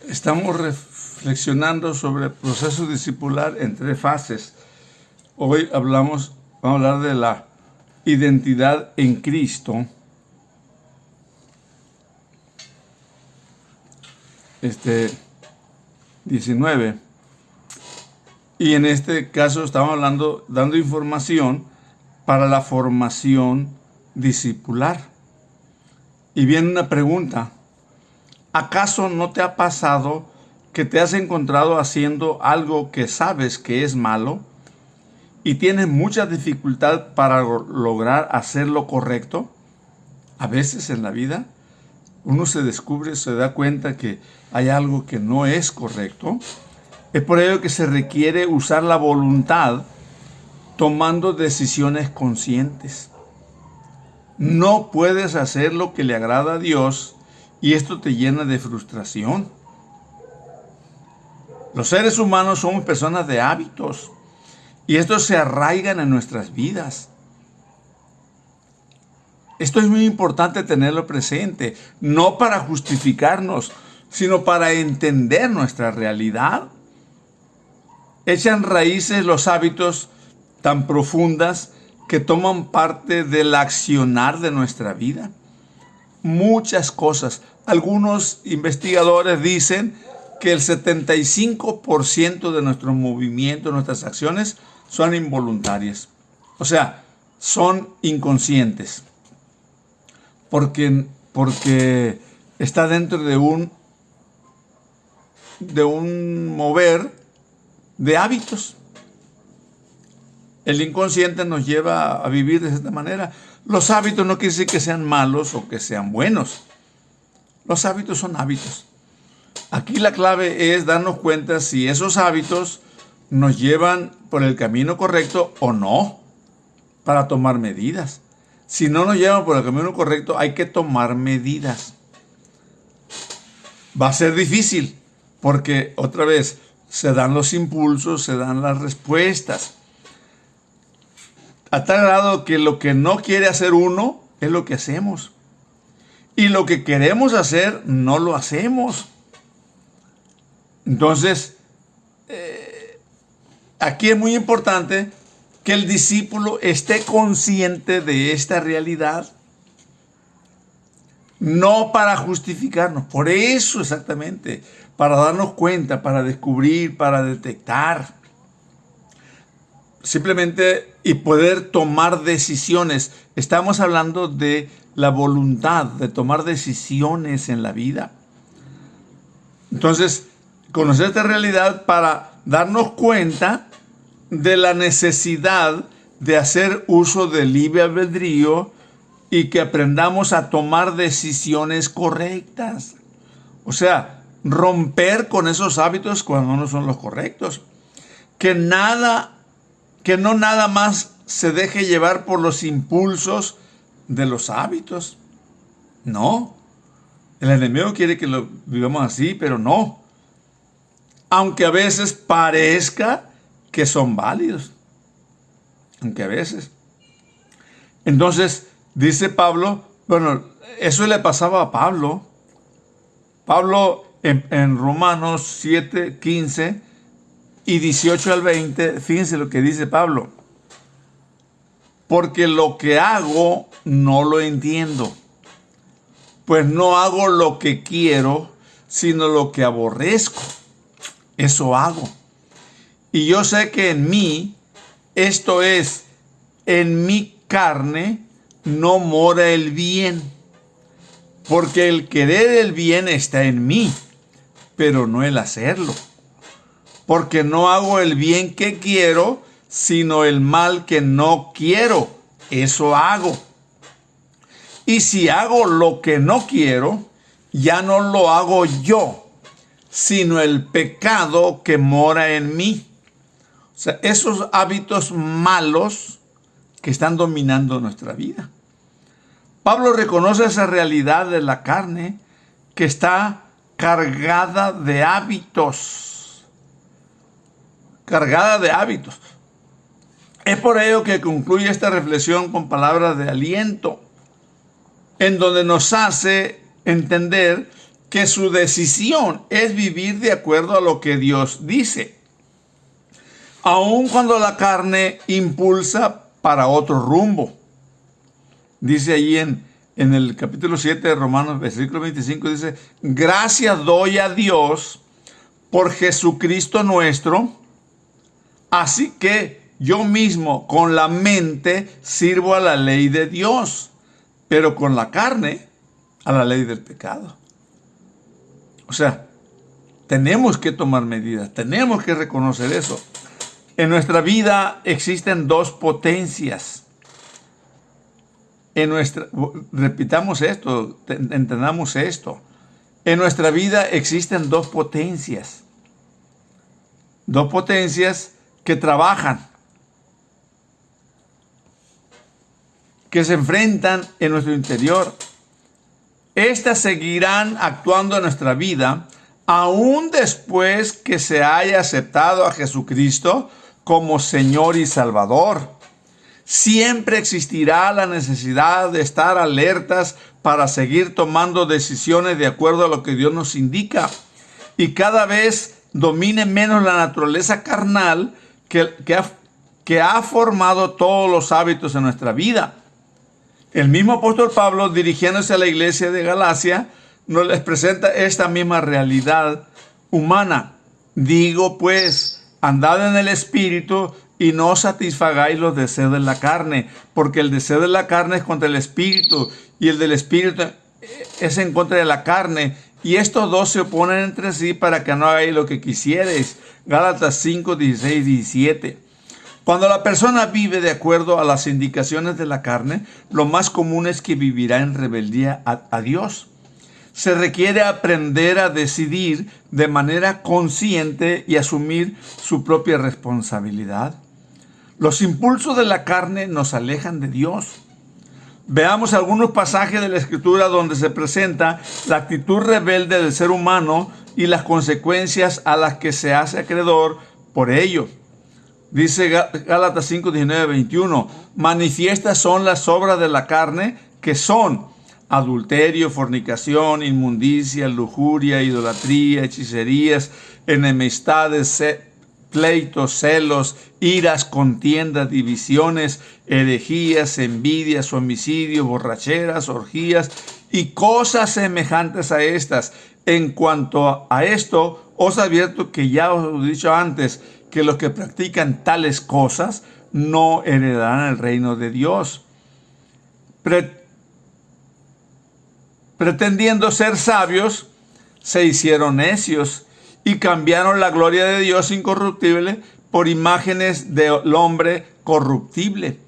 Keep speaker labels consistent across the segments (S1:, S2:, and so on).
S1: Estamos reflexionando sobre el proceso discipular en tres fases. Hoy vamos a hablar de la identidad en Cristo. 19. Y en este caso estamos dando información para la formación discipular. Y viene una pregunta. ¿Acaso no te ha pasado que te has encontrado haciendo algo que sabes que es malo y tienes mucha dificultad para lograr hacer lo correcto? A veces en la vida uno se da cuenta que hay algo que no es correcto. Es por ello que se requiere usar la voluntad tomando decisiones conscientes. No puedes hacer lo que le agrada a Dios y esto te llena de frustración. Los seres humanos somos personas de hábitos y estos se arraigan en nuestras vidas. Esto es muy importante tenerlo presente, no para justificarnos, sino para entender nuestra realidad. Echan raíces los hábitos tan profundas que toman parte del accionar de nuestra vida. Muchas cosas. Algunos investigadores dicen que el 75% de nuestros movimientos, nuestras acciones, son involuntarias. O sea, son inconscientes. Porque está dentro de un mover de hábitos. El inconsciente nos lleva a vivir de esta manera. Los hábitos no quiere decir que sean malos o que sean buenos. Los hábitos son hábitos. Aquí la clave es darnos cuenta si esos hábitos nos llevan por el camino correcto o no, para tomar medidas. Si no nos llevan por el camino correcto, hay que tomar medidas. Va a ser difícil, porque otra vez se dan los impulsos, se dan las respuestas. A tal grado que lo que no quiere hacer uno es lo que hacemos. Y lo que queremos hacer no lo hacemos. Entonces, aquí es muy importante que el discípulo esté consciente de esta realidad. No para justificarnos, por eso exactamente, para darnos cuenta, para descubrir, para detectar. Simplemente y poder tomar decisiones. Estamos hablando de la voluntad, de tomar decisiones en la vida. Entonces, conocer esta realidad para darnos cuenta de la necesidad de hacer uso del libre albedrío y que aprendamos a tomar decisiones correctas. O sea, romper con esos hábitos cuando no son los correctos. Que no nada más se deje llevar por los impulsos de los hábitos. No. El enemigo quiere que lo vivamos así, pero no. Aunque a veces parezca que son válidos. Aunque a veces. Entonces, dice Pablo, bueno, eso le pasaba a Pablo. Pablo en Romanos 7, 15 y 18 al 20, fíjense lo que dice Pablo. Porque lo que hago no lo entiendo. Pues no hago lo que quiero, sino lo que aborrezco. Eso hago. Y yo sé que en mí, esto es, en mi carne, no mora el bien. Porque el querer el bien está en mí, pero no el hacerlo. Porque no hago el bien que quiero, sino el mal que no quiero. Eso hago. Y si hago lo que no quiero, ya no lo hago yo, sino el pecado que mora en mí. O sea, esos hábitos malos que están dominando nuestra vida. Pablo reconoce esa realidad de la carne que está cargada de hábitos. Cargada de hábitos. Es por ello que concluye esta reflexión con palabras de aliento, en donde nos hace entender que su decisión es vivir de acuerdo a lo que Dios dice, aun cuando la carne impulsa para otro rumbo. Dice allí en el capítulo 7 de Romanos, versículo 25, dice: gracias doy a Dios por Jesucristo nuestro, así que yo mismo con la mente sirvo a la ley de Dios, pero con la carne a la ley del pecado. O sea, tenemos que tomar medidas, tenemos que reconocer eso. En nuestra vida existen dos potencias. Repitamos esto, entendamos esto. En nuestra vida existen dos potencias. Dos potencias que trabajan, que se enfrentan en nuestro interior. Estas seguirán actuando en nuestra vida aún después que se haya aceptado a Jesucristo como Señor y Salvador. Siempre existirá la necesidad de estar alertas para seguir tomando decisiones de acuerdo a lo que Dios nos indica, y cada vez domine menos la naturaleza carnal que ha formado todos los hábitos en nuestra vida. El mismo apóstol Pablo, dirigiéndose a la iglesia de Galacia, nos les presenta esta misma realidad humana. Digo pues, andad en el Espíritu y no satisfagáis los deseos de la carne, porque el deseo de la carne es contra el Espíritu y el del Espíritu es en contra de la carne, y estos dos se oponen entre sí para que no hagáis lo que quisierais. Gálatas 5, 16, 17. Cuando la persona vive de acuerdo a las indicaciones de la carne, lo más común es que vivirá en rebeldía a Dios. Se requiere aprender a decidir de manera consciente y asumir su propia responsabilidad. Los impulsos de la carne nos alejan de Dios. Veamos algunos pasajes de la Escritura donde se presenta la actitud rebelde del ser humano y las consecuencias a las que se hace acreedor por ello. Dice Gálatas 5, 19, 21, manifiestas son las obras de la carne, que son adulterio, fornicación, inmundicia, lujuria, idolatría, hechicerías, enemistades, pleitos, celos, iras, contiendas, divisiones, herejías, envidias, homicidios, borracheras, orgías y cosas semejantes a estas. En cuanto a esto, os advierto que ya os he dicho antes, que los que practican tales cosas no heredarán el reino de Dios. Pretendiendo ser sabios, se hicieron necios y cambiaron la gloria de Dios incorruptible por imágenes del hombre corruptible,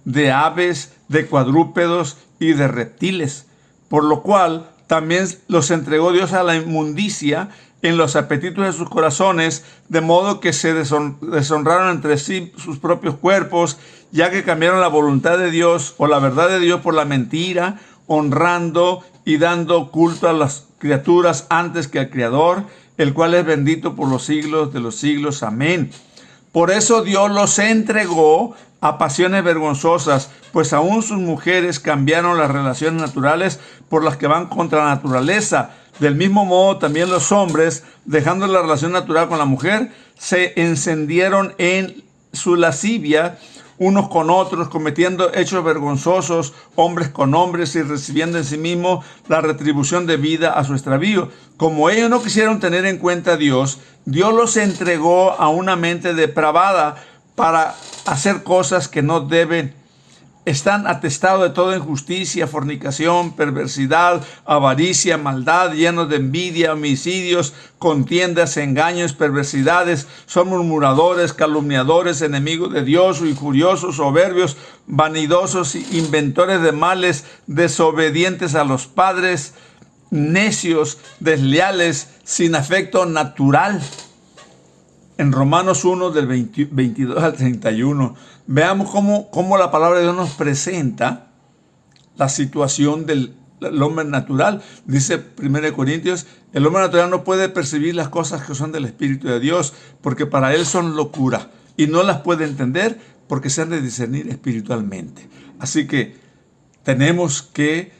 S1: de aves, de cuadrúpedos y de reptiles, por lo cual también los entregó Dios a la inmundicia en los apetitos de sus corazones, de modo que se deshonraron entre sí sus propios cuerpos, ya que cambiaron la voluntad de Dios o la verdad de Dios por la mentira, honrando y dando culto a las criaturas antes que al Creador, el cual es bendito por los siglos de los siglos. Amén. Por eso Dios los entregó a pasiones vergonzosas, pues aún sus mujeres cambiaron las relaciones naturales por las que van contra la naturaleza. Del mismo modo, también los hombres, dejando la relación natural con la mujer, se encendieron en su lascivia unos con otros, cometiendo hechos vergonzosos, hombres con hombres, y recibiendo en sí mismos la retribución debida a su extravío. Como ellos no quisieron tener en cuenta a Dios, Dios los entregó a una mente depravada para hacer cosas que no deben. Están atestados de toda injusticia, fornicación, perversidad, avaricia, maldad, llenos de envidia, homicidios, contiendas, engaños, perversidades. Son murmuradores, calumniadores, enemigos de Dios, injuriosos, soberbios, vanidosos, inventores de males, desobedientes a los padres, necios, desleales, sin afecto natural. En Romanos 1, del 22 al 31, veamos cómo la palabra de Dios nos presenta la situación del hombre natural. Dice 1 Corintios, el hombre natural no puede percibir las cosas que son del Espíritu de Dios, porque para él son locura, y no las puede entender porque se han de discernir espiritualmente. Así que tenemos que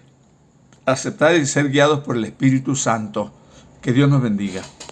S1: aceptar y ser guiados por el Espíritu Santo. Que Dios nos bendiga.